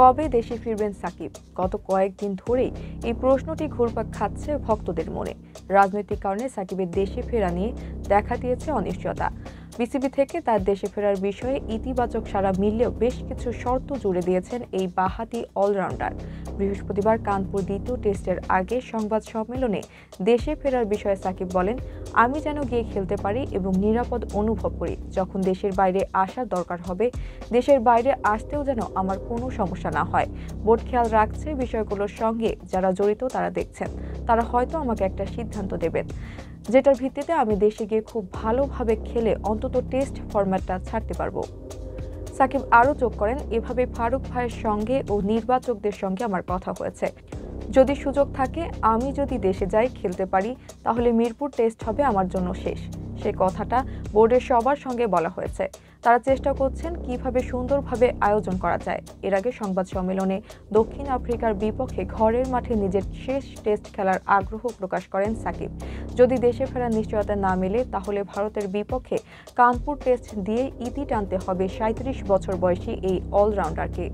কবে দেশে ফিরবেন সাকিব? গত কয়েকদিন ধরেই এই প্রশ্নটি ঘুরপাক খাচ্ছে ভক্তদের মনে। রাজনৈতিক কারণে সাকিবের দেশে ফেরা নিয়ে দেখা দিয়েছে অনিশ্চয়তা। বিসিবি থেকে তার দেশে ফেরার বিষয়ে ইতিবাচক সাড়া মিললেও বেশ কিছু শর্ত জুড়ে দিয়েছেন এই বাঁহাতি অলরাউন্ডার। বৃহস্পতিবার কানপুর দ্বিতীয় টেস্টের আগে সংবাদ সম্মেলনে দেশে ফেরার বিষয়ে সাকিব বলেন, আমি যেন গিয়ে খেলতে পারি এবং নিরাপদ অনুভব করি। যখন দেশের বাইরে আসার দরকার হবে, দেশের বাইরে আসতেও যেন আমার কোনো সমস্যা না হয়। বোর্ড খেয়াল রাখছে বিষয়গুলোর সঙ্গে যারা জড়িত তারা দেখছেন। তারা হয়তো আমাকে একটা সিদ্ধান্ত দেবেন, যেটার ভিত্তিতে আমি দেশে গিয়ে খুব ভালোভাবে খেলে অন্তত টেস্ট ফরম্যাটটা ছাড়তে পারবো। সাকিব আরও যোগ করেন, এভাবে ফারুক ভাইয়ের সঙ্গে ও নির্বাচকদের সঙ্গে আমার কথা হয়েছে। যদি সুযোগ থাকে, আমি যদি দেশে যাই খেলতে পারি, তাহলে মিরপুর টেস্ট হবে আমার জন্য শেষ। সে কথাটা বোর্ডের সবার সঙ্গে বলা হয়েছে। তারা চেষ্টা করছেন কিভাবে সুন্দরভাবে আয়োজন করা যায়। এর আগে সংবাদ সম্মেলনে দক্ষিণ আফ্রিকার বিপক্ষে ঘরের মাঠে নিজের শেষ টেস্ট খেলার আগ্রহ প্রকাশ করেন সাকিব। যদি দেশে ফেরার নিশ্চয়তা না মেলে, তাহলে ভারতের বিপক্ষে কানপুর টেস্ট দিয়ে ইতি টানতে হবে ৩৭ বছর বয়সী এই অলরাউন্ডারকে।